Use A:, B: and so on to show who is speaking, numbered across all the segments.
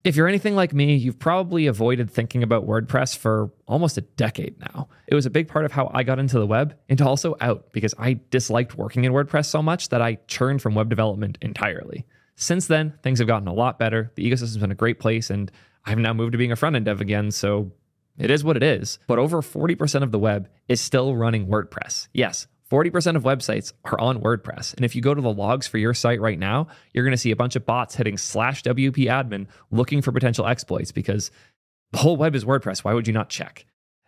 A: If you're anything like me, you've probably avoided thinking about WordPress for almost a decade now. It was a big part of how I got into the web and also out because I disliked working in WordPress so much that I churned from web development entirely. Since then, things have gotten a lot better. The ecosystem's been a great place, and I've now moved to being a front-end dev again, so it is what it is. But over 40% of the web is still running WordPress. Yes, 40% of websites are on WordPress. And if you go to the logs for your site right now, you're going to see a bunch of bots hitting /WP admin looking for potential exploits because the whole web is WordPress. Why would you not check?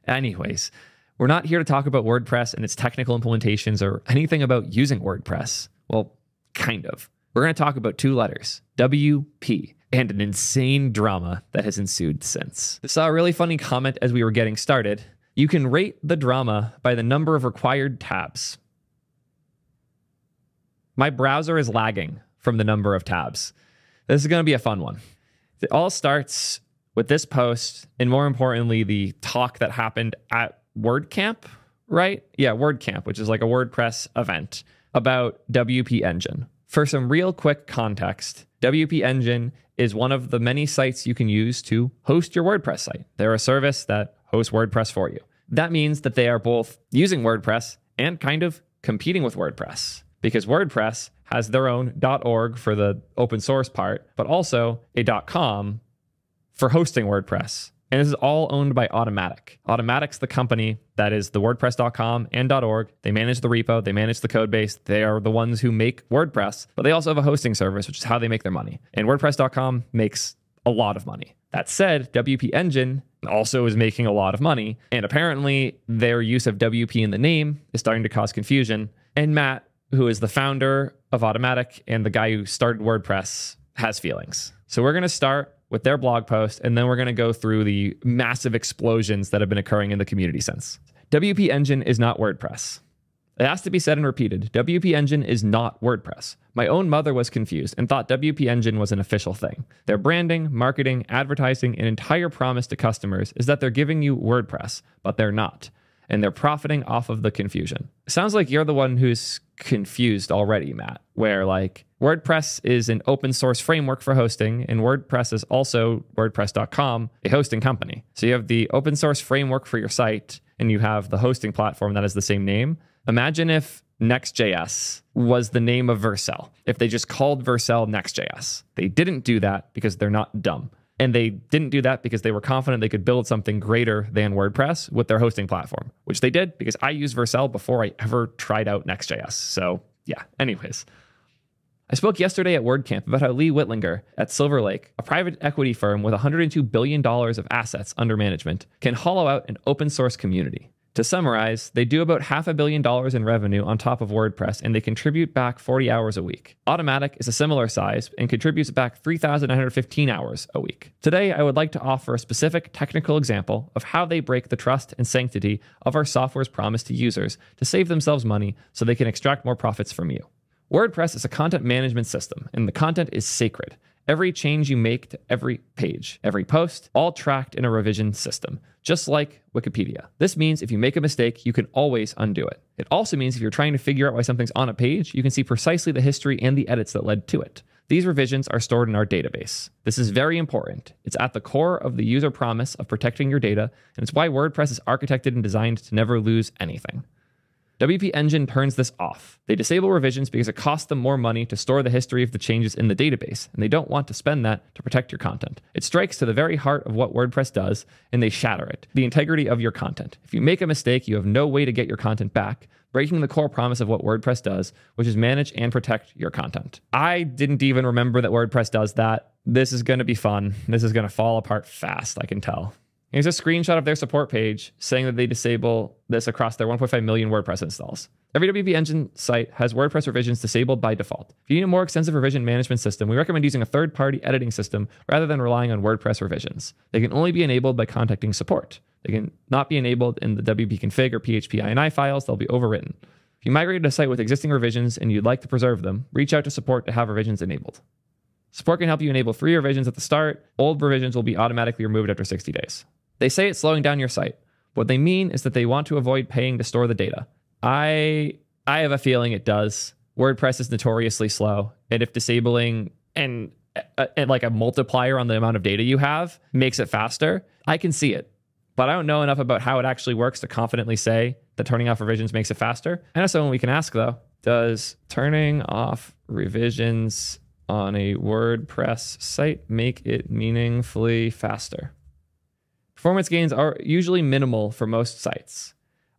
A: Anyways, we're not here to talk about WordPress and its technical implementations or anything about using WordPress. Well, kind of. We're going to talk about 2 letters, WP, and an insane drama that has ensued since. I saw a really funny comment as we were getting started. You can rate the drama by the number of required tabs. My browser is lagging from the number of tabs. This is going to be a fun one. It all starts with this post, and more importantly, the talk that happened at WordCamp, right? Yeah, WordCamp, which is like a WordPress event about WP Engine. For some real quick context, WP Engine is one of the many sites you can use to host your WordPress site. They're a service that hosts WordPress for you. That means that they are both using WordPress and kind of competing with WordPress because WordPress has their own .org for the open source part, but also a .com for hosting WordPress. And this is all owned by Automattic. Automattic's the company that is the WordPress.com and .org. They manage the repo, they manage the code base. They are the ones who make WordPress, but they also have a hosting service, which is how they make their money. And WordPress.com makes a lot of money. That said, WP Engine also is making a lot of money. And apparently their use of WP in the name is starting to cause confusion. And Matt, who is the founder of Automattic and the guy who started WordPress, has feelings. So we're going to start with their blog post, and then we're going to go through the massive explosions that have been occurring in the community since. WP Engine is not WordPress. It has to be said and repeated. WP Engine is not WordPress. My own mother was confused and thought WP Engine was an official thing. Their branding, marketing, advertising, and entire promise to customers is that they're giving you WordPress, but they're not. And they're profiting off of the confusion. It sounds like you're the one who's confused already, Matt, where like WordPress is an open source framework for hosting, and WordPress is also WordPress.com, a hosting company. So you have the open source framework for your site, and you have the hosting platform that has the same name. Imagine if Next.js was the name of Vercel, if they just called Vercel Next.js. They didn't do that because they're not dumb. And they didn't do that because they were confident they could build something greater than WordPress with their hosting platform, which they did because I used Vercel before I ever tried out Next.js. So yeah, anyways. I spoke yesterday at WordCamp about how Lee Whitlinger at Silver Lake, a private equity firm with $102 billion of assets under management, can hollow out an open source community. To summarize, they do about $500 million in revenue on top of WordPress, and they contribute back 40 hours a week. Automattic is a similar size and contributes back 3,915 hours a week. Today, I would like to offer a specific technical example of how they break the trust and sanctity of our software's promise to users to save themselves money so they can extract more profits from you. WordPress is a content management system, and the content is sacred. Every change you make to every page, every post, all tracked in a revision system, just like Wikipedia. This means if you make a mistake, you can always undo it. It also means if you're trying to figure out why something's on a page, you can see precisely the history and the edits that led to it. These revisions are stored in our database. This is very important. It's at the core of the user promise of protecting your data, and it's why WordPress is architected and designed to never lose anything. WP Engine turns this off. They disable revisions because it costs them more money to store the history of the changes in the database, and they don't want to spend that to protect your content. It strikes to the very heart of what WordPress does, and they shatter it, the integrity of your content. If you make a mistake, you have no way to get your content back, breaking the core promise of what WordPress does, which is manage and protect your content. I didn't even remember that WordPress does that. This is going to be fun. This is going to fall apart fast, I can tell. Here's a screenshot of their support page saying that they disable this across their 1.5 million WordPress installs. Every WP Engine site has WordPress revisions disabled by default. If you need a more extensive revision management system, we recommend using a third-party editing system rather than relying on WordPress revisions. They can only be enabled by contacting support. They can not be enabled in the WP config or PHP INI files. They'll be overwritten. If you migrated a site with existing revisions and you'd like to preserve them, reach out to support to have revisions enabled. Support can help you enable free revisions at the start. Old revisions will be automatically removed after 60 days. They say it's slowing down your site. What they mean is that they want to avoid paying to store the data. I have a feeling it does. WordPress is notoriously slow, and if disabling, and like a multiplier on the amount of data you have makes it faster. I can see it, but I don't know enough about how it actually works to confidently say that turning off revisions makes it faster. I know someone we can ask though. Does turning off revisions on a WordPress site make it meaningfully faster? Performance gains are usually minimal for most sites.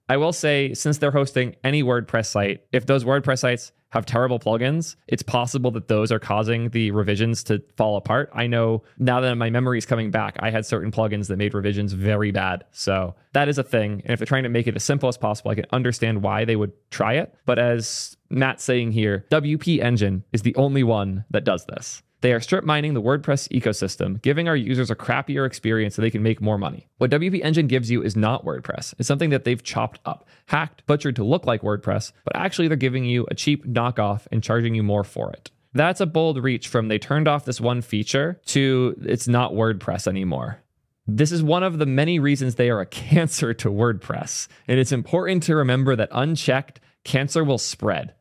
A: I will say, since they're hosting any WordPress site, if those WordPress sites have terrible plugins, it's possible that those are causing the revisions to fall apart. I know now that my memory is coming back, I had certain plugins that made revisions very bad. So that is a thing. And if they're trying to make it as simple as possible, I can understand why they would try it. But as Matt's saying here, WP Engine is the only one that does this. They are strip mining the WordPress ecosystem, giving our users a crappier experience so they can make more money. What WP Engine gives you is not WordPress. It's something that they've chopped up, hacked, butchered to look like WordPress, but actually they're giving you a cheap knockoff and charging you more for it. That's a bold reach from they turned off this one feature to it's not WordPress anymore. This is one of the many reasons they are a cancer to WordPress. And it's important to remember that unchecked, cancer will spread.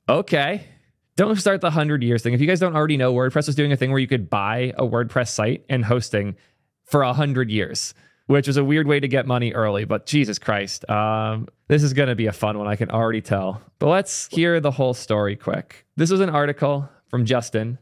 A: Okay. Don't start the 100 years thing. If you guys don't already know, WordPress was doing a thing where you could buy a WordPress site and hosting for 100 years, which was a weird way to get money early. But Jesus Christ, this is going to be a fun one. I can already tell. But let's hear the whole story quick. This was an article from Justin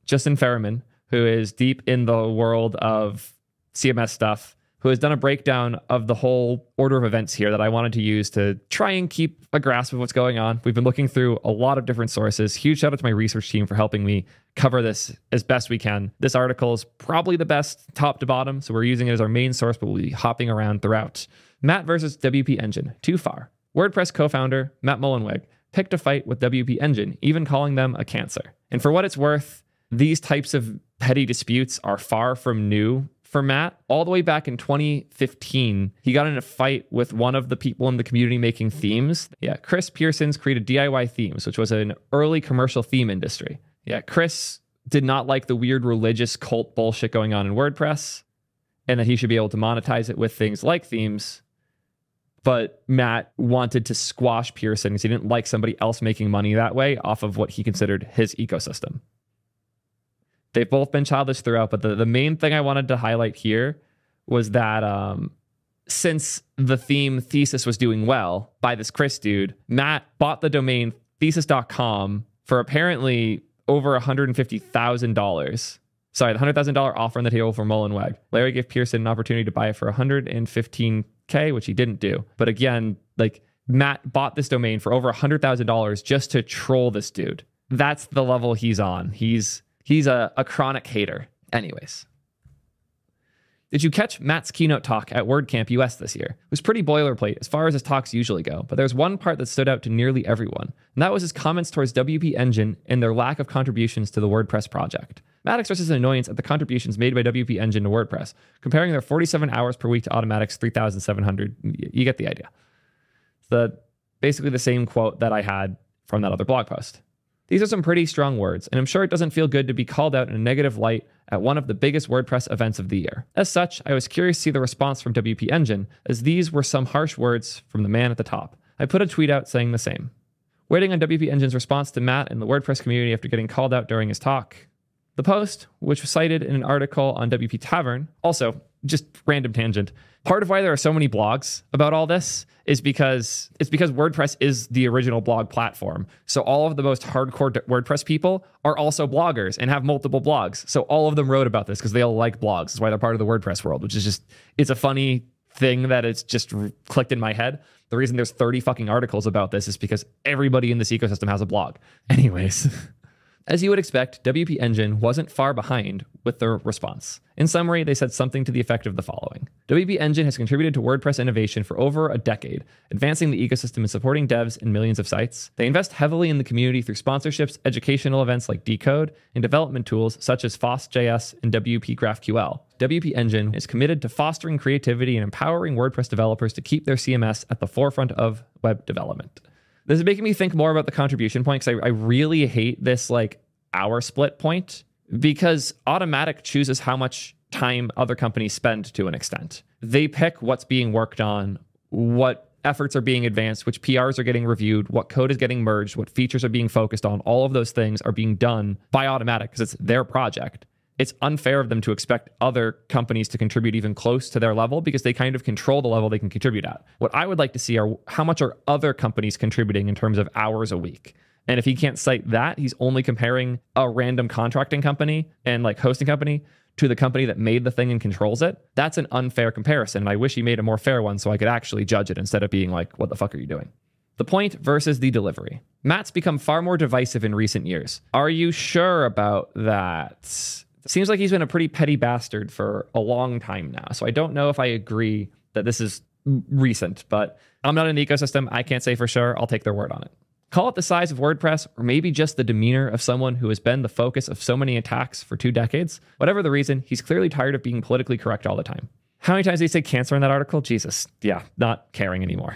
A: Ferriman, who is deep in the world of CMS stuff, who has done a breakdown of the whole order of events here that I wanted to use to try and keep a grasp of what's going on. We've been looking through a lot of different sources. Huge shout out to my research team for helping me cover this as best we can. This article is probably the best top to bottom, so we're using it as our main source, but we'll be hopping around throughout. Matt versus WP Engine, too far. WordPress co-founder Matt Mullenweg picked a fight with WP Engine, even calling them a cancer. And for what it's worth, these types of petty disputes are far from new for Matt. All the way back in 2015, he got in a fight with one of the people in the community making themes. Yeah, Chris Pearson's created DIY Themes, which was an early commercial theme industry. Yeah, Chris did not like the weird religious cult bullshit going on in WordPress, and that he should be able to monetize it with things like themes. But Matt wanted to squash Pearson because he didn't like somebody else making money that way off of what he considered his ecosystem. They've both been childish throughout, but the main thing I wanted to highlight here was that since the theme Thesis was doing well by this Chris dude, Matt bought the domain thesis.com for apparently over $150,000. Sorry, the $100,000 offer on the table for Mullenweg. Larry gave Pearson an opportunity to buy it for $115K, which he didn't do. But again, like Matt bought this domain for over $100,000 just to troll this dude. That's the level he's on. He's a chronic hater. Anyways. Did you catch Matt's keynote talk at WordCamp US this year? It was pretty boilerplate as far as his talks usually go, but there's one part that stood out to nearly everyone, and that was his comments towards WP Engine and their lack of contributions to the WordPress project. Matt expresses an annoyance at the contributions made by WP Engine to WordPress, comparing their 47 hours per week to Automattic's 3,700. You get the idea. It's basically the same quote that I had from that other blog post. These are some pretty strong words, and I'm sure it doesn't feel good to be called out in a negative light at one of the biggest WordPress events of the year. As such, I was curious to see the response from WP Engine, as these were some harsh words from the man at the top. I put a tweet out saying the same. Waiting on WP Engine's response to Matt and the WordPress community after getting called out during his talk. The post, which was cited in an article on WP Tavern, also just random tangent. Part of why there are so many blogs about all this is because WordPress is the original blog platform. So all of the most hardcore WordPress people are also bloggers and have multiple blogs. So all of them wrote about this because they all like blogs. That's why they're part of the WordPress world, which is just, it's a funny thing that it's just clicked in my head. The reason there's 30 fucking articles about this is because everybody in this ecosystem has a blog. Anyways. As you would expect, WP Engine wasn't far behind with their response. In summary, they said something to the effect of the following. WP Engine has contributed to WordPress innovation for over a decade, advancing the ecosystem and supporting devs and millions of sites. They invest heavily in the community through sponsorships, educational events like Decode, and development tools such as FOSS.js and WP GraphQL. WP Engine is committed to fostering creativity and empowering WordPress developers to keep their CMS at the forefront of web development. This is making me think more about the contribution point because I really hate this like hour split point because Automattic chooses how much time other companies spend to an extent. They pick what's being worked on, what efforts are being advanced, which PRs are getting reviewed, what code is getting merged, what features are being focused on. All of those things are being done by Automattic because it's their project. It's unfair of them to expect other companies to contribute even close to their level because they kind of control the level they can contribute at. What I would like to see are how much are other companies contributing in terms of hours a week. And if he can't cite that, he's only comparing a random contracting company and like hosting company to the company that made the thing and controls it. That's an unfair comparison. And I wish he made a more fair one so I could actually judge it instead of being like, what the fuck are you doing? The point versus the delivery. Matt's become far more divisive in recent years. Are you sure about that? Seems like he's been a pretty petty bastard for a long time now. So I don't know if I agree that this is recent, but I'm not in the ecosystem. I can't say for sure. I'll take their word on it. Call it the size of WordPress, or maybe just the demeanor of someone who has been the focus of so many attacks for 2 decades. Whatever the reason, he's clearly tired of being politically correct all the time. How many times did he say cancer in that article? Jesus. Yeah, not caring anymore.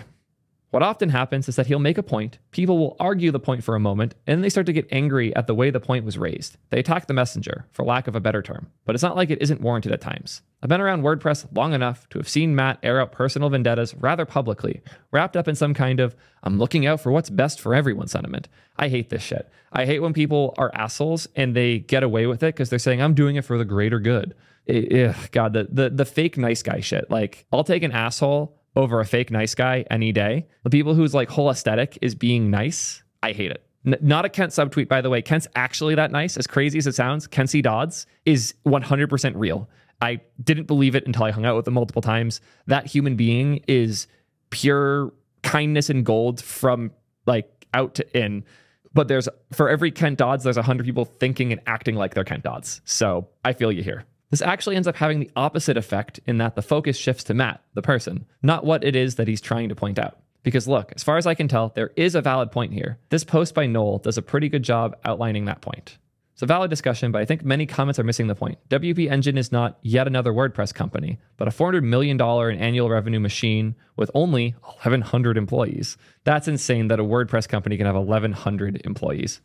A: What often happens is that he'll make a point, people will argue the point for a moment, and then they start to get angry at the way the point was raised. They attack the messenger, for lack of a better term. But it's not like it isn't warranted at times. I've been around WordPress long enough to have seen Matt air out personal vendettas rather publicly, wrapped up in some kind of, I'm looking out for what's best for everyone sentiment. I hate this shit. I hate when people are assholes and they get away with it because they're saying, I'm doing it for the greater good. God, the fake nice guy shit. Like, I'll take an asshole over a fake nice guy any day. The people whose like whole aesthetic is being nice, I hate it. Not a Kent subtweet, by the way. Kent's actually that nice, as crazy as it sounds. Kent C. Dodds is 100% real. I didn't believe it until I hung out with him multiple times. That human being is pure kindness and gold from like out to in. But there's, for every Kent Dodds, there's 100 people thinking and acting like they're Kent Dodds. So I feel you here. This actually ends up having the opposite effect in that the focus shifts to Matt, the person, not what it is that he's trying to point out. Because look, as far as I can tell, there is a valid point here. This post by Noel does a pretty good job outlining that point. It's a valid discussion, but I think many comments are missing the point. WP Engine is not yet another WordPress company, but a $400 million in annual revenue machine with only 1,100 employees. That's insane that a WordPress company can have 1,100 employees.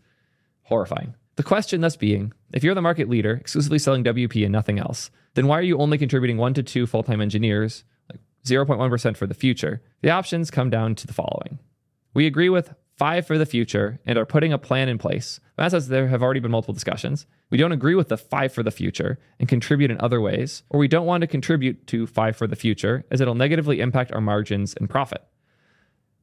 A: Horrifying. The question thus being, if you're the market leader, exclusively selling WP and nothing else, then why are you only contributing 1 to 2 full-time engineers, like 0.1% for the future? The options come down to the following. We agree with 5 for the future and are putting a plan in place. As says, there have already been multiple discussions. We don't agree with the 5 for the future and contribute in other ways, or we don't want to contribute to 5 for the future as it'll negatively impact our margins and profit.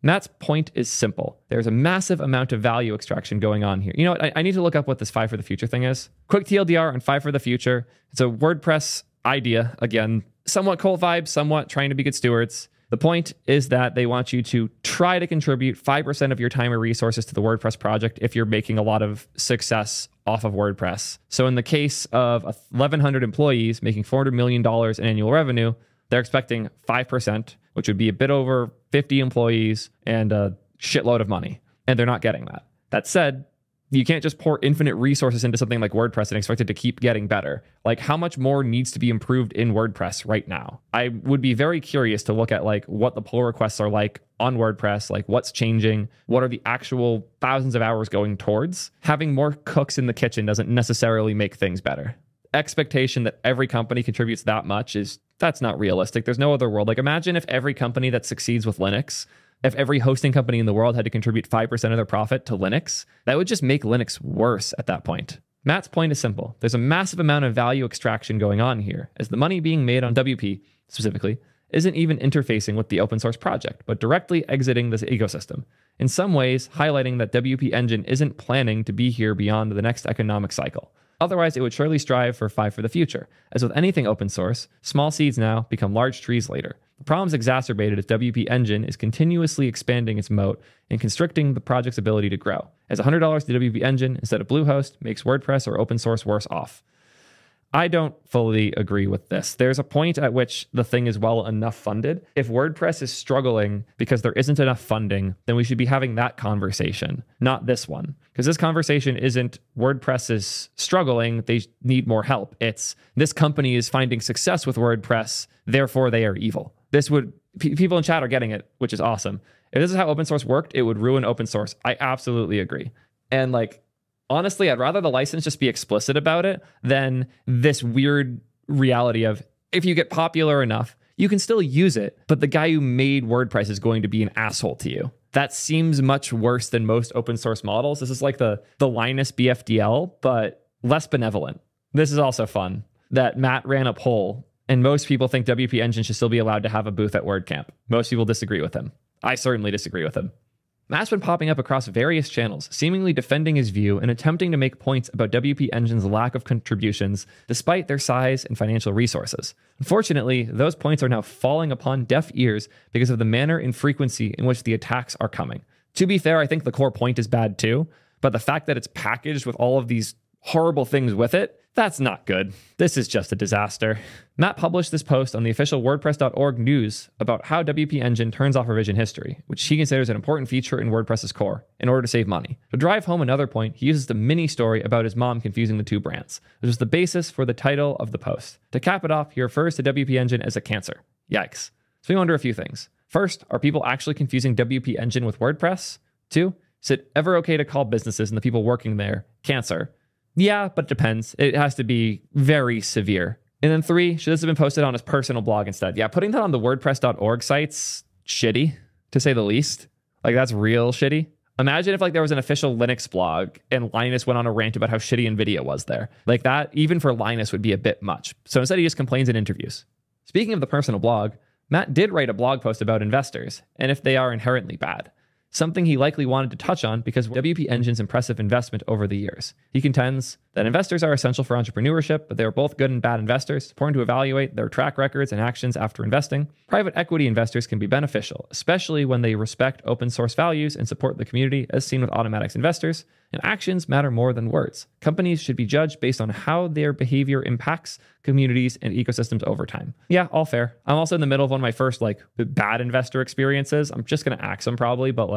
A: Matt's point is simple. There's a massive amount of value extraction going on here. You know what? I need to look up what this 5 for the future thing is. Quick TLDR on 5 for the future. It's a WordPress idea. Again, somewhat cult vibe, somewhat trying to be good stewards. The point is that they want you to try to contribute 5% of your time or resources to the WordPress project if you're making a lot of success off of WordPress. So in the case of 1,100 employees making $400 million in annual revenue, they're expecting 5%, which would be a bit over 50 employees and a shitload of money. And they're not getting that. That said, you can't just pour infinite resources into something like WordPress and expect it to keep getting better. Like, how much more needs to be improved in WordPress right now? I would be very curious to look at like what the pull requests are like on WordPress, like what's changing, what are the actual thousands of hours going towards. Having more cooks in the kitchen doesn't necessarily make things better. Expectation that every company contributes that much that's not realistic. There's no other world. Like, imagine if every company that succeeds with Linux, if every hosting company in the world had to contribute 5% of their profit to Linux, that would just make Linux worse at that point. Matt's point is simple. There's a massive amount of value extraction going on here, as the money being made on WP, specifically, isn't even interfacing with the open source project, but directly exiting this ecosystem. In some ways, highlighting that WP Engine isn't planning to be here beyond the next economic cycle. Otherwise, it would surely strive for 5 for the future. As with anything open source, small seeds now become large trees later. The problem is exacerbated as WP Engine is continuously expanding its moat and constricting the project's ability to grow. As $100 to WP Engine instead of Bluehost makes WordPress or open source worse off. I don't fully agree with this. There's a point at which the thing is well enough funded. If WordPress is struggling because there isn't enough funding, then we should be having that conversation, not this one. Because this conversation isn't WordPress is struggling, they need more help. It's this company is finding success with WordPress, therefore they are evil. People in chat are getting it, which is awesome. If this is how open source worked, it would ruin open source. I absolutely agree. And like, honestly, I'd rather the license just be explicit about it than this weird reality of if you get popular enough, you can still use it, but the guy who made WordPress is going to be an asshole to you. That seems much worse than most open source models. This is like the Linus BFDL, but less benevolent. This is also fun that Matt ran a poll, and most people think WP Engine should still be allowed to have a booth at WordCamp. Most people disagree with him. I certainly disagree with him. Matt's been popping up across various channels, seemingly defending his view and attempting to make points about WP Engine's lack of contributions despite their size and financial resources. Unfortunately, those points are now falling upon deaf ears because of the manner and frequency in which the attacks are coming. To be fair, I think the core point is bad too, but the fact that it's packaged with all of these horrible things with it, that's not good. This is just a disaster. Matt published this post on the official WordPress.org news about how WP Engine turns off revision history, which he considers an important feature in WordPress's core, in order to save money. To drive home another point, he uses the mini story about his mom confusing the two brands, which is the basis for the title of the post. To cap it off, he refers to WP Engine as a cancer. Yikes. So we wonder a few things. First, are people actually confusing WP Engine with WordPress? 2, is it ever okay to call businesses and the people working there cancer? Yeah, but it depends. It has to be very severe. And then 3, should this have been posted on his personal blog instead? Yeah, putting that on the WordPress.org site's shitty, to say the least. Like, that's real shitty. Imagine if like there was an official Linux blog and Linus went on a rant about how shitty NVIDIA was there. Like that, even for Linus, would be a bit much. So instead, he just complains in interviews. Speaking of the personal blog, Matt did write a blog post about investors and if they are inherently bad. Something he likely wanted to touch on because of WP Engine's impressive investment over the years. He contends that investors are essential for entrepreneurship, but they are both good and bad investors. It's important to evaluate their track records and actions after investing. Private equity investors can be beneficial, especially when they respect open source values and support the community, as seen with Automatic's investors. And actions matter more than words. Companies should be judged based on how their behavior impacts communities and ecosystems over time. Yeah, all fair. I'm also in the middle of one of my first bad investor experiences. I'm just going to axe them probably, but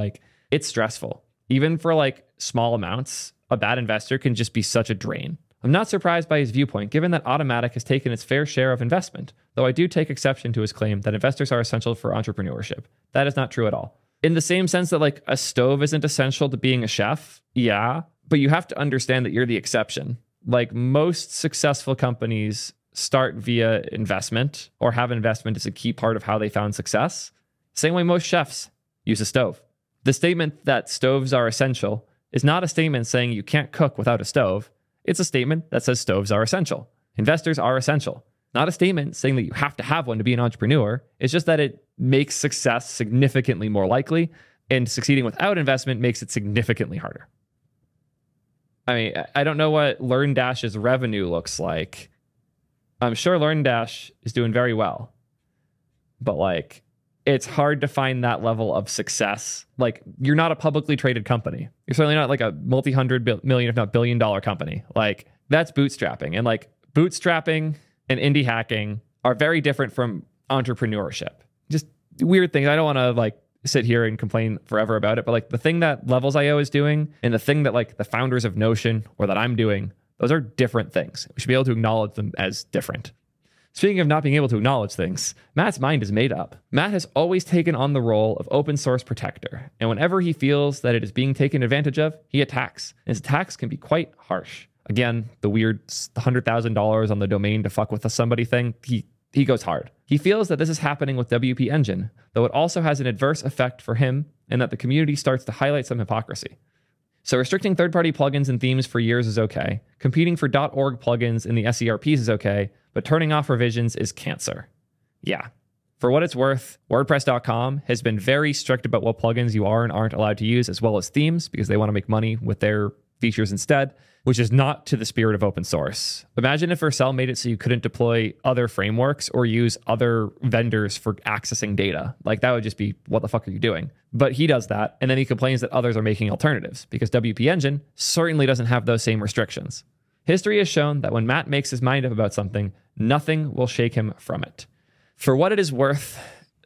A: it's stressful. Even for small amounts, a bad investor can just be such a drain. I'm not surprised by his viewpoint, given that Automatic has taken its fair share of investment, though I do take exception to his claim that investors are essential for entrepreneurship. That is not true at all. In the same sense that a stove isn't essential to being a chef, yeah, but you have to understand that you're the exception. Most successful companies start via investment or have investment as a key part of how they found success. Same way most chefs use a stove. The statement that stoves are essential is not a statement saying you can't cook without a stove. It's a statement that says stoves are essential. Investors are essential. Not a statement saying that you have to have one to be an entrepreneur. It's just that it makes success significantly more likely, and succeeding without investment makes it significantly harder. I mean, I don't know what LearnDash's revenue looks like. I'm sure LearnDash is doing very well, but it's hard to find that level of success. You're not a publicly traded company. You're certainly not a multi-hundred million, if not billion-dollar company. That's bootstrapping, and bootstrapping and indie hacking are very different from entrepreneurship. Just weird things. I don't want to sit here and complain forever about it, but the thing that Levels.io is doing and the thing that the founders of Notion or that I'm doing, those are different things. We should be able to acknowledge them as different. Speaking of not being able to acknowledge things, Matt's mind is made up. Matt has always taken on the role of open source protector, and whenever he feels that it is being taken advantage of, he attacks. And his attacks can be quite harsh. Again, the weird $100,000 on the domain to fuck with somebody thing, he goes hard. He feels that this is happening with WP Engine, though it also has an adverse effect for him and that the community starts to highlight some hypocrisy. So restricting third-party plugins and themes for years is okay. Competing for .org plugins in the SERPs is okay, but turning off revisions is cancer. Yeah. For what it's worth, WordPress.com has been very strict about what plugins you are and aren't allowed to use, as well as themes, because they want to make money with their features instead, which is not to the spirit of open source. Imagine if Vercel made it so you couldn't deploy other frameworks or use other vendors for accessing data. That would just be, what the fuck are you doing? But he does that, and then he complains that others are making alternatives, because WP Engine certainly doesn't have those same restrictions. History has shown that when Matt makes his mind up about something, nothing will shake him from it. For what it is worth,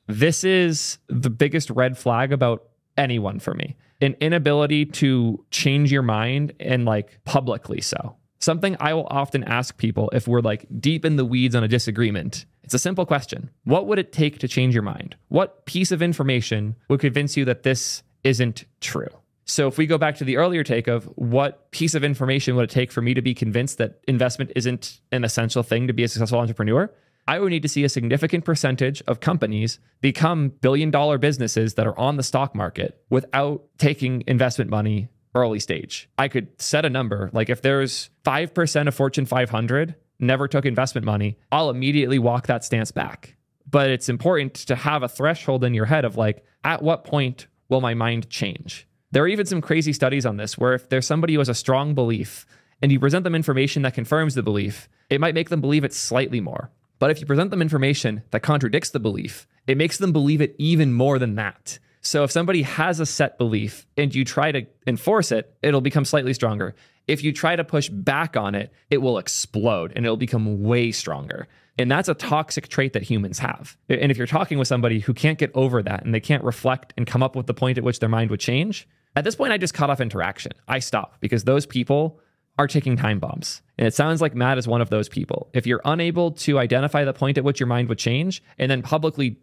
A: this is the biggest red flag about anyone for me. An inability to change your mind, and publicly so. Something I will often ask people if we're deep in the weeds on a disagreement. It's a simple question. What would it take to change your mind? What piece of information would convince you that this isn't true? So if we go back to the earlier take of what piece of information would it take for me to be convinced that investment isn't an essential thing to be a successful entrepreneur, I would need to see a significant percentage of companies become billion-dollar businesses that are on the stock market without taking investment money early stage. I could set a number, like if there's 5% of Fortune 500 never took investment money, I'll immediately walk that stance back. But it's important to have a threshold in your head of like, at what point will my mind change? There are even some crazy studies on this where if there's somebody who has a strong belief and you present them information that confirms the belief, it might make them believe it slightly more. But if you present them information that contradicts the belief, it makes them believe it even more than that. So if somebody has a set belief and you try to enforce it, it'll become slightly stronger. If you try to push back on it, it will explode and it'll become way stronger. And that's a toxic trait that humans have. And if you're talking with somebody who can't get over that and they can't reflect and come up with the point at which their mind would change, at this point, I just cut off interaction. I stop because those people are ticking time bombs. And it sounds like Matt is one of those people. If you're unable to identify the point at which your mind would change and then publicly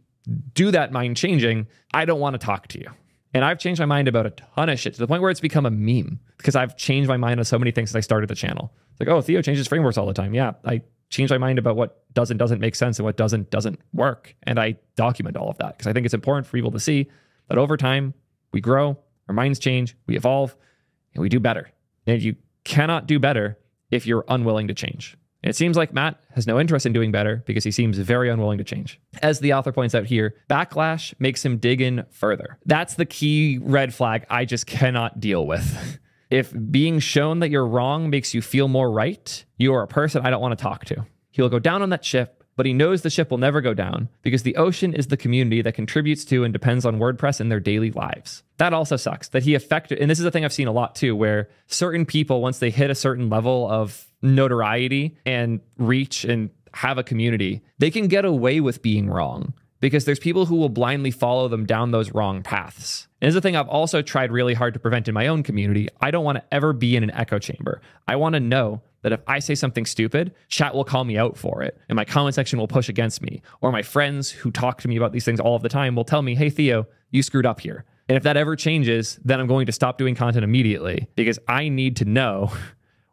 A: do that mind changing, I don't want to talk to you. And I've changed my mind about a ton of shit to the point where it's become a meme because I've changed my mind on so many things since I started the channel. It's like, oh, Theo changes frameworks all the time. Yeah, I change my mind about what doesn't make sense and what doesn't work. And I document all of that because I think it's important for people to see that over time we grow, our minds change, we evolve, and we do better. And you cannot do better if you're unwilling to change. And it seems like Matt has no interest in doing better because he seems very unwilling to change. As the author points out here, backlash makes him dig in further. That's the key red flag I just cannot deal with. If being shown that you're wrong makes you feel more right, you are a person I don't want to talk to. He'll go down on that ship, but he knows the ship will never go down because the ocean is the community that contributes to and depends on WordPress in their daily lives. That also sucks that he affected, and this is a thing I've seen a lot too, where certain people, once they hit a certain level of notoriety and reach and have a community, they can get away with being wrong because there's people who will blindly follow them down those wrong paths. And this is a thing I've also tried really hard to prevent in my own community. I don't want to ever be in an echo chamber. I want to know that if I say something stupid, chat will call me out for it, and my comment section will push against me, or my friends who talk to me about these things all of the time will tell me, hey, Theo, you screwed up here. And if that ever changes, then I'm going to stop doing content immediately because I need to know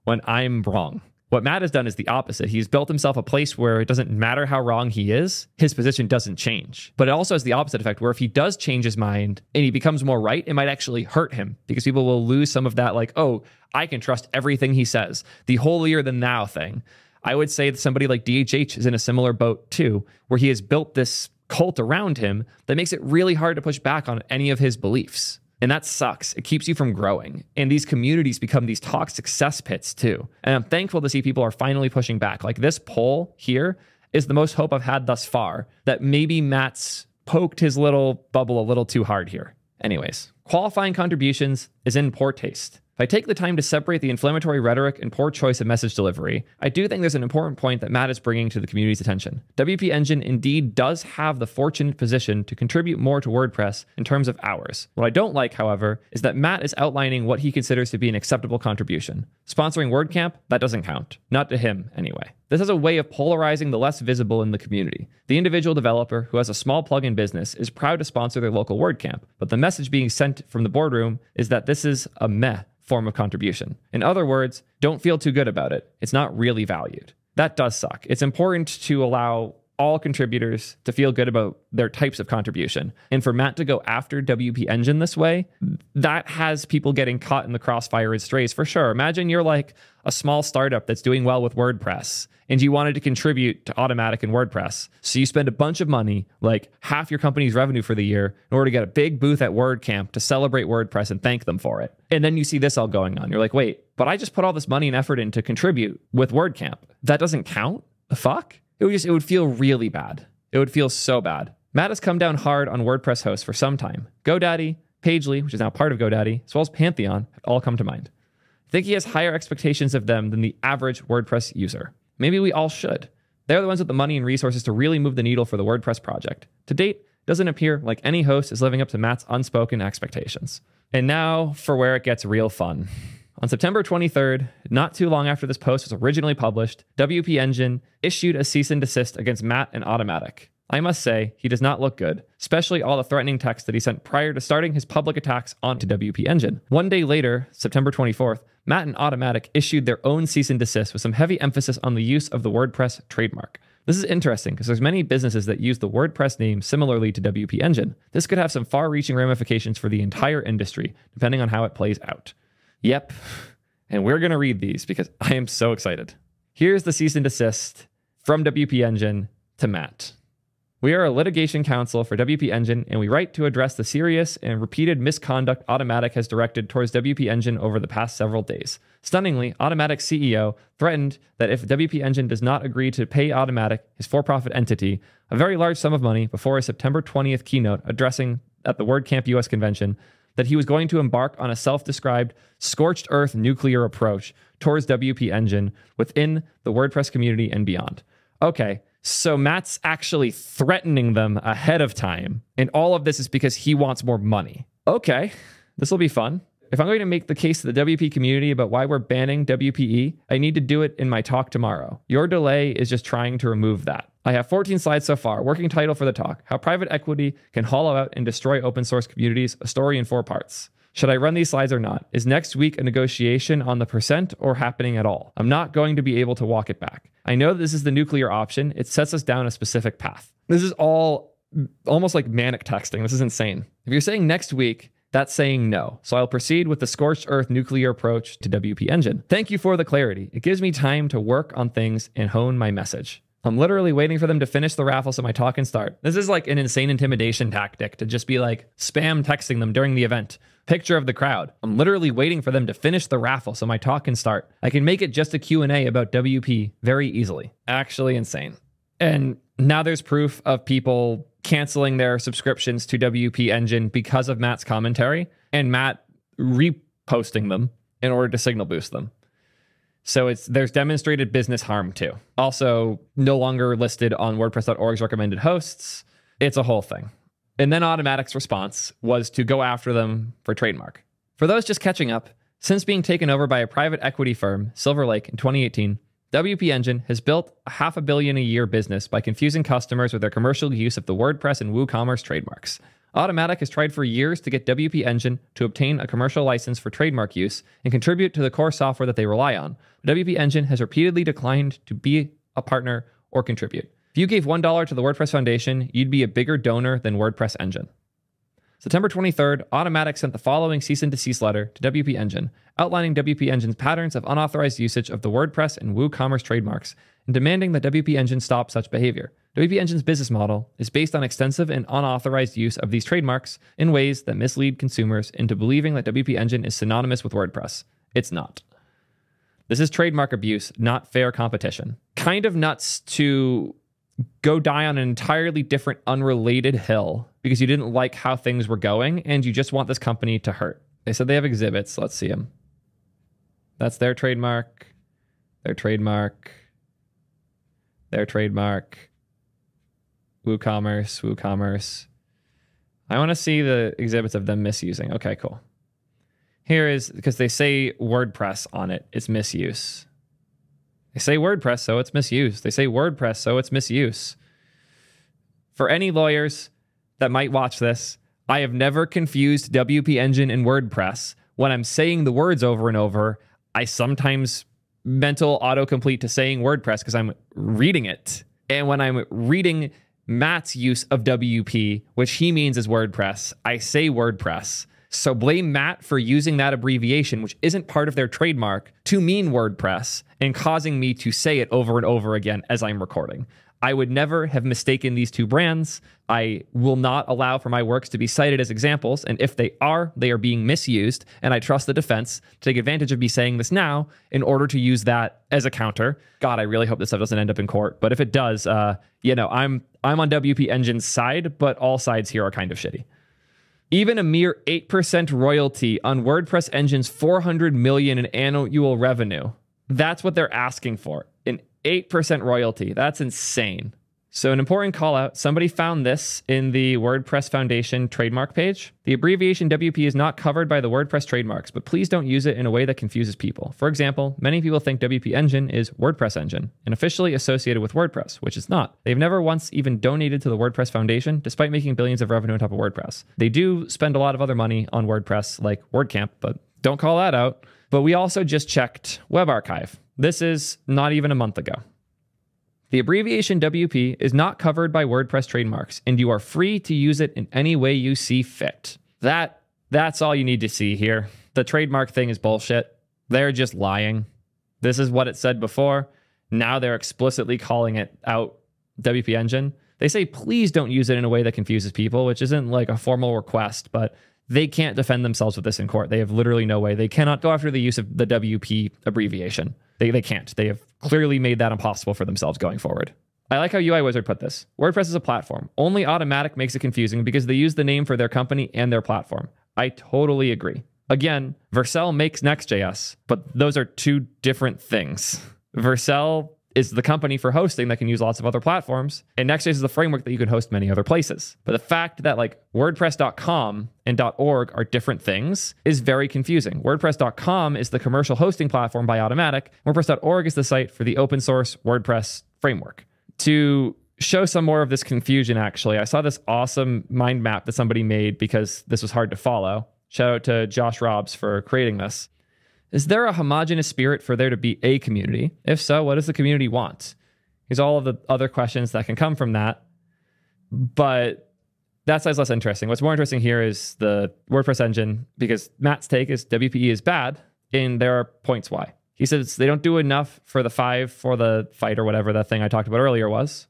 A: when I'm wrong. What Matt has done is the opposite. He's built himself a place where it doesn't matter how wrong he is, his position doesn't change. But it also has the opposite effect where if he does change his mind and he becomes more right, it might actually hurt him because people will lose some of that like, oh, I can trust everything he says. The holier than thou thing. I would say that somebody like DHH is in a similar boat too, where he has built this cult around him that makes it really hard to push back on any of his beliefs. And that sucks. It keeps you from growing. And these communities become these toxic cesspits too. And I'm thankful to see people are finally pushing back. Like this poll here is the most hope I've had thus far that maybe Matt's poked his little bubble a little too hard here. Anyways, qualifying contributions is in poor taste. If I take the time to separate the inflammatory rhetoric and poor choice of message delivery, I do think there's an important point that Matt is bringing to the community's attention. WP Engine indeed does have the fortunate position to contribute more to WordPress in terms of hours. What I don't like, however, is that Matt is outlining what he considers to be an acceptable contribution. Sponsoring WordCamp, that doesn't count. Not to him, anyway. This has a way of polarizing the less visible in the community. The individual developer who has a small plugin business is proud to sponsor their local WordCamp, but the message being sent from the boardroom is that this is a meh form of contribution. In other words, don't feel too good about it. It's not really valued. That does suck. It's important to allow all contributors to feel good about their types of contribution. And for Matt to go after WP Engine this way, that has people getting caught in the crossfire and strays for sure. Imagine you're like a small startup that's doing well with WordPress and you wanted to contribute to Automattic and WordPress. So you spend a bunch of money, like half your company's revenue for the year, in order to get a big booth at WordCamp to celebrate WordPress and thank them for it. And then you see this all going on. You're like, wait, but I just put all this money and effort in to contribute with WordCamp. That doesn't count? The fuck? It would feel really bad. It would feel so bad. Matt has come down hard on WordPress hosts for some time. GoDaddy, Pagely, which is now part of GoDaddy, as well as Pantheon, have all come to mind. I think he has higher expectations of them than the average WordPress user. Maybe we all should. They're the ones with the money and resources to really move the needle for the WordPress project. To date, it doesn't appear like any host is living up to Matt's unspoken expectations. And now for where it gets real fun. On September 23rd, not too long after this post was originally published, WP Engine issued a cease and desist against Matt and Automattic. I must say, he does not look good, especially all the threatening text that he sent prior to starting his public attacks onto WP Engine. One day later, September 24th, Matt and Automattic issued their own cease and desist with some heavy emphasis on the use of the WordPress trademark. This is interesting because there's many businesses that use the WordPress name similarly to WP Engine. This could have some far-reaching ramifications for the entire industry, depending on how it plays out. Yep, and we're going to read these because I am so excited. Here's the cease and desist from WP Engine to Matt. We are a litigation counsel for WP Engine, and we write to address the serious and repeated misconduct Automattic has directed towards WP Engine over the past several days. Stunningly, Automattic's CEO threatened that if WP Engine does not agree to pay Automattic, his for-profit entity, a very large sum of money before a September 20th keynote addressing at the WordCamp US convention, that he was going to embark on a self-described scorched earth nuclear approach towards WP Engine within the WordPress community and beyond. Okay, so Matt's actually threatening them ahead of time, and all of this is because he wants more money. Okay, this will be fun. If I'm going to make the case to the WP community about why we're banning WPE, I need to do it in my talk tomorrow. Your delay is just trying to remove that. I have 14 slides so far. Working title for the talk: How Private Equity Can Hollow Out and Destroy Open Source Communities, a story in 4 parts. Should I run these slides or not? Is next week a negotiation on the percent or happening at all? I'm not going to be able to walk it back. I know this is the nuclear option. It sets us down a specific path. This is all almost like manic texting. This is insane. If you're saying next week, that's saying no. So I'll proceed with the scorched earth nuclear approach to WP Engine. Thank you for the clarity. It gives me time to work on things and hone my message. I'm literally waiting for them to finish the raffle so my talk can start. This is like an insane intimidation tactic to just be like spam texting them during the event. Picture of the crowd. I'm literally waiting for them to finish the raffle so my talk can start. I can make it just a Q&A about WP very easily. Actually insane. And now there's proof of people canceling their subscriptions to WP Engine because of Matt's commentary, and Matt reposting them in order to signal boost them. So there's demonstrated business harm too. Also, no longer listed on WordPress.org's recommended hosts. It's a whole thing. And then Automattic's response was to go after them for trademark. For those just catching up, since being taken over by a private equity firm, Silver Lake, in 2018, WP Engine has built a $500 million a year business by confusing customers with their commercial use of the WordPress and WooCommerce trademarks. Automattic has tried for years to get WP Engine to obtain a commercial license for trademark use and contribute to the core software that they rely on. But WP Engine has repeatedly declined to be a partner or contribute. If you gave $1 to the WordPress Foundation, you'd be a bigger donor than WordPress Engine. September 23rd, Automattic sent the following cease and desist letter to WP Engine, outlining WP Engine's patterns of unauthorized usage of the WordPress and WooCommerce trademarks, and demanding that WP Engine stop such behavior. WP Engine's business model is based on extensive and unauthorized use of these trademarks in ways that mislead consumers into believing that WP Engine is synonymous with WordPress. It's not. This is trademark abuse, not fair competition. Kind of nuts to go die on an entirely different, unrelated hill because you didn't like how things were going and you just want this company to hurt. They said they have exhibits. Let's see them. That's their trademark, their trademark, their trademark, WooCommerce, WooCommerce. I want to see the exhibits of them misusing. Okay, cool. Here is, because they say WordPress on it, it's misuse. They say WordPress, so it's misuse. They say WordPress, so it's misuse. For any lawyers that might watch this, I have never confused WP Engine and WordPress. When I'm saying the words over and over, I sometimes mental autocomplete to saying WordPress because I'm reading it. And when I'm reading Matt's use of WP, which he means is WordPress, I say WordPress. So blame Matt for using that abbreviation, which isn't part of their trademark, to mean WordPress and causing me to say it over and over again as I'm recording. I would never have mistaken these two brands. I will not allow for my works to be cited as examples, and if they are I'm misused, and I trust the defense to take advantage of me saying this now in order to use that as a counter. God, I really hope this stuff doesn't end up in court, but if it does, I'm on WP Engine's side, but all sides here are kind of shitty. Even a mere 8% royalty on WordPress Engine's $400 million in annual revenue. That's what they're asking for. An 8% royalty. That's insane. So an important call out, somebody found this in the WordPress Foundation trademark page. The abbreviation WP is not covered by the WordPress trademarks, but please don't use it in a way that confuses people. For example, many people think WP Engine is WordPress Engine and officially associated with WordPress, which it's not. They've never once even donated to the WordPress Foundation, despite making billions of revenue on top of WordPress. They do spend a lot of other money on WordPress, like WordCamp, but don't call that out. But we also just checked Web Archive. This is not even a month ago. The abbreviation WP is not covered by WordPress trademarks, and you are free to use it in any way you see fit. That's all you need to see here. The trademark thing is bullshit. They're just lying. This is what it said before. Now they're explicitly calling it out WP Engine. They say, please don't use it in a way that confuses people, which isn't like a formal request, but they can't defend themselves with this in court. They have literally no way. They cannot go after the use of the WP abbreviation. They can't. They have clearly made that impossible for themselves going forward. I like how UI Wizard put this. WordPress is a platform. Only Automattic makes it confusing because they use the name for their company and their platform. I totally agree. Again, Vercel makes Next.js, but those are two different things. Vercel is the company for hosting that can use lots of other platforms, and Next.js is the framework that you can host many other places. But the fact that like WordPress.com and .org are different things is very confusing. WordPress.com is the commercial hosting platform by Automattic. WordPress.org is the site for the open source WordPress framework. To show some more of this confusion, actually, I saw this awesome mind map that somebody made because this was hard to follow. Shout out to Josh Robbs for creating this. Is there a homogenous spirit for there to be a community? If so, what does the community want? Here's all of the other questions that can come from that. But that side's less interesting. What's more interesting here is the WordPress engine, because Matt's take is WPE is bad, and there are points why. He says they don't do enough for the 5 for the fight or whatever that thing I talked about earlier was.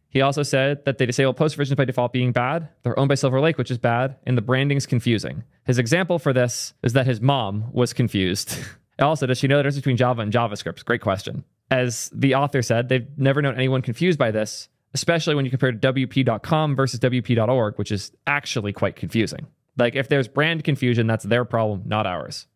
A: He also said that they disable post versions by default being bad. They're owned by Silver Lake, which is bad, and the branding's confusing. His example for this is that his mom was confused. Also, does she know the difference between Java and JavaScript? Great question. As the author said, they've never known anyone confused by this, especially when you compare to WP.com versus WP.org, which is actually quite confusing. Like, if there's brand confusion, that's their problem, not ours.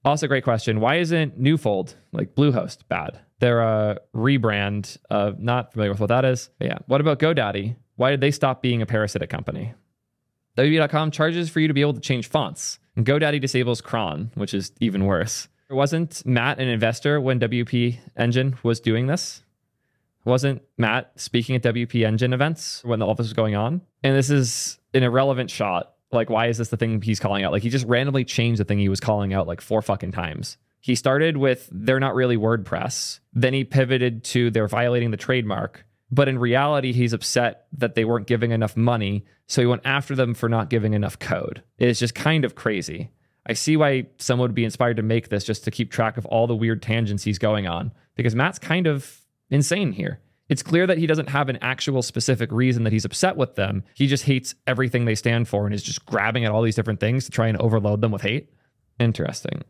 A: Also, great question. Why isn't Newfold, like Bluehost, bad? They're a rebrand. Not familiar with what that is. But yeah. What about GoDaddy? Why did they stop being a parasitic company? WP.com charges for you to be able to change fonts. And GoDaddy disables cron, which is even worse. Wasn't Matt an investor when WP Engine was doing this? Wasn't Matt speaking at WP Engine events when all this was going on? And this is an irrelevant shot. Like, why is this the thing he's calling out? Like, he just randomly changed the thing he was calling out like 4 fucking times. He started with, they're not really WordPress. Then he pivoted to, they're violating the trademark. But in reality, he's upset that they weren't giving enough money. So he went after them for not giving enough code. It's just kind of crazy. I see why someone would be inspired to make this just to keep track of all the weird tangents he's going on. Because Matt's kind of insane here. It's clear that he doesn't have an actual specific reason that he's upset with them. He just hates everything they stand for and is just grabbing at all these different things to try and overload them with hate. Interesting.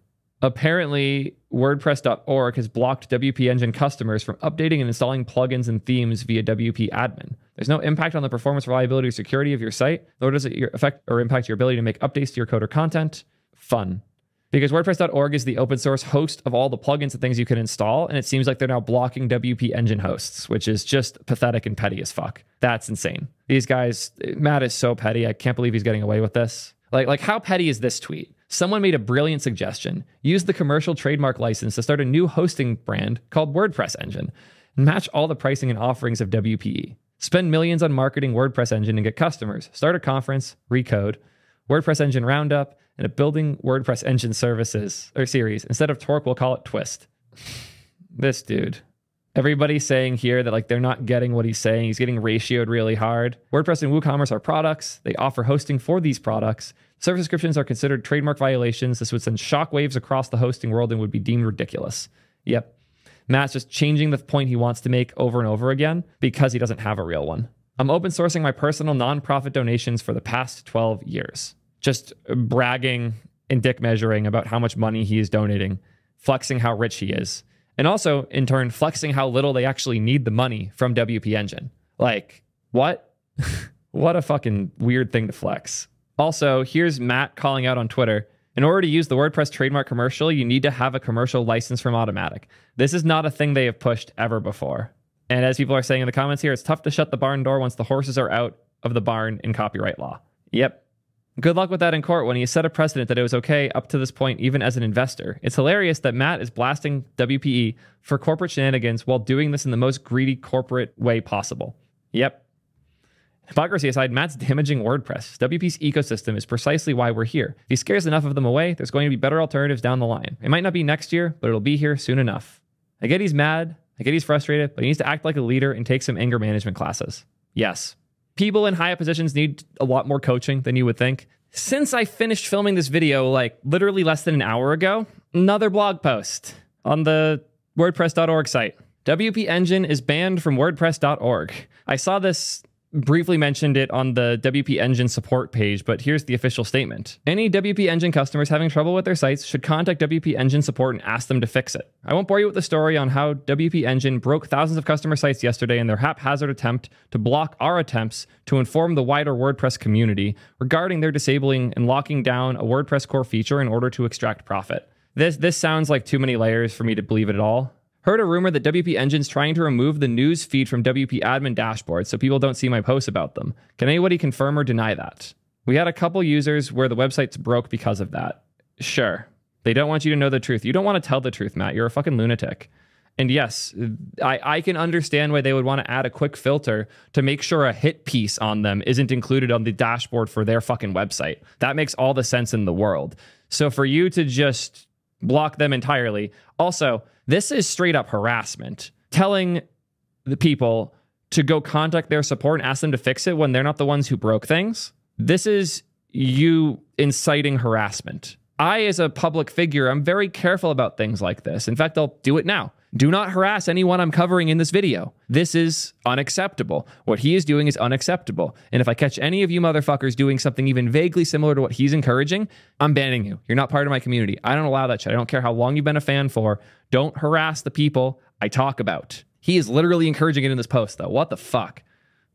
A: Apparently, WordPress.org has blocked WP Engine customers from updating and installing plugins and themes via WP Admin. There's no impact on the performance, reliability, or security of your site, nor does it affect or impact your ability to make updates to your code or content. Fun. Because WordPress.org is the open source host of all the plugins and things you can install, and it seems like they're now blocking WP Engine hosts, which is just pathetic and petty as fuck. That's insane. These guys, Matt is so petty. I can't believe he's getting away with this. Like how petty is this tweet? Someone made a brilliant suggestion. Use the commercial trademark license to start a new hosting brand called WordPress Engine and match all the pricing and offerings of WPE. Spend millions on marketing WordPress Engine and get customers. Start a conference, Recode, WordPress Engine Roundup, and a building WordPress Engine services or series. Instead of Torque, we'll call it Twist. This dude. Everybody's saying here that like they're not getting what he's saying. He's getting ratioed really hard. WordPress and WooCommerce are products. They offer hosting for these products. Service descriptions are considered trademark violations. This would send shockwaves across the hosting world and would be deemed ridiculous. Yep. Matt's just changing the point he wants to make over and over again because he doesn't have a real one. I'm open sourcing my personal nonprofit donations for the past 12 years. Just bragging and dick measuring about how much money he is donating, flexing how rich he is. And also, in turn, flexing how little they actually need the money from WP Engine. Like, what? What a fucking weird thing to flex. Also, here's Matt calling out on Twitter. In order to use the WordPress trademark commercial, you need to have a commercial license from Automattic. This is not a thing they have pushed ever before. And as people are saying in the comments here, it's tough to shut the barn door once the horses are out of the barn in copyright law. Yep. Good luck with that in court when he set a precedent that it was okay up to this point, even as an investor. It's hilarious that Matt is blasting WPE for corporate shenanigans while doing this in the most greedy corporate way possible. Yep. Hypocrisy aside, Matt's damaging WordPress. WP's ecosystem is precisely why we're here. If he scares enough of them away, there's going to be better alternatives down the line. It might not be next year, but it'll be here soon enough. I get he's mad, I get he's frustrated, but he needs to act like a leader and take some anger management classes. Yes. People in higher positions need a lot more coaching than you would think. Since I finished filming this video, like literally less than an hour ago, another blog post on the WordPress.org site. WP Engine is banned from WordPress.org. I saw this, briefly mentioned it on the WP Engine support page, but here's the official statement. Any WP Engine customers having trouble with their sites should contact WP Engine support and ask them to fix it. I won't bore you with the story on how WP Engine broke thousands of customer sites yesterday in their haphazard attempt to block our attempts to inform the wider WordPress community regarding their disabling and locking down a WordPress core feature in order to extract profit. This sounds like too many layers for me to believe it at all. Heard a rumor that WP Engine's trying to remove the news feed from WP admin dashboards so people don't see my posts about them. Can anybody confirm or deny that? We had a couple users where the websites broke because of that. Sure. They don't want you to know the truth. You don't want to tell the truth, Matt. You're a fucking lunatic. And yes, I can understand why they would want to add a quick filter to make sure a hit piece on them isn't included on the dashboard for their fucking website. That makes all the sense in the world. So for you to just block them entirely. Also, this is straight up harassment. Telling the people to go contact their support and ask them to fix it when they're not the ones who broke things. This is you inciting harassment. I, as a public figure, I'm very careful about things like this. In fact, I'll do it now. Do not harass anyone I'm covering in this video. This is unacceptable. What he is doing is unacceptable. And if I catch any of you motherfuckers doing something even vaguely similar to what he's encouraging, I'm banning you. You're not part of my community. I don't allow that shit. I don't care how long you've been a fan for. Don't harass the people I talk about. He is literally encouraging it in this post, though. What the fuck?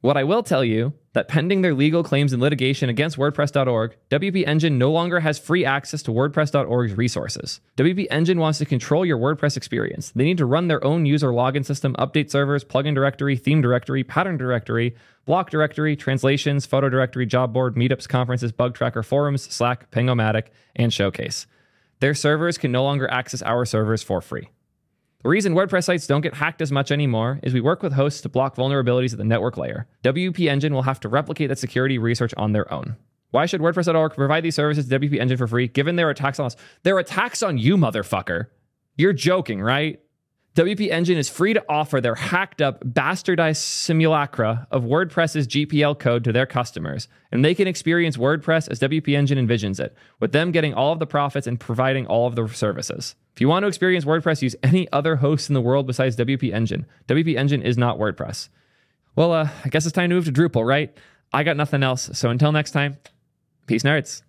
A: What I will tell you, that pending their legal claims and litigation against WordPress.org, WP Engine no longer has free access to WordPress.org's resources. WP Engine wants to control your WordPress experience. They need to run their own user login system, update servers, plugin directory, theme directory, pattern directory, block directory, translations, photo directory, job board, meetups, conferences, bug tracker, forums, Slack, Ping-O-Matic, and Showcase. Their servers can no longer access our servers for free. The reason WordPress sites don't get hacked as much anymore is we work with hosts to block vulnerabilities at the network layer. WP Engine will have to replicate that security research on their own. Why should WordPress.org provide these services to WP Engine for free, given their attacks on us? Their attacks on you, motherfucker. You're joking, right? WP Engine is free to offer their hacked up, bastardized simulacra of WordPress's GPL code to their customers, and they can experience WordPress as WP Engine envisions it, with them getting all of the profits and providing all of the services. If you want to experience WordPress, use any other host in the world besides WP Engine. WP Engine is not WordPress. Well, I guess it's time to move to Drupal, right? I got nothing else, so until next time, peace nerds.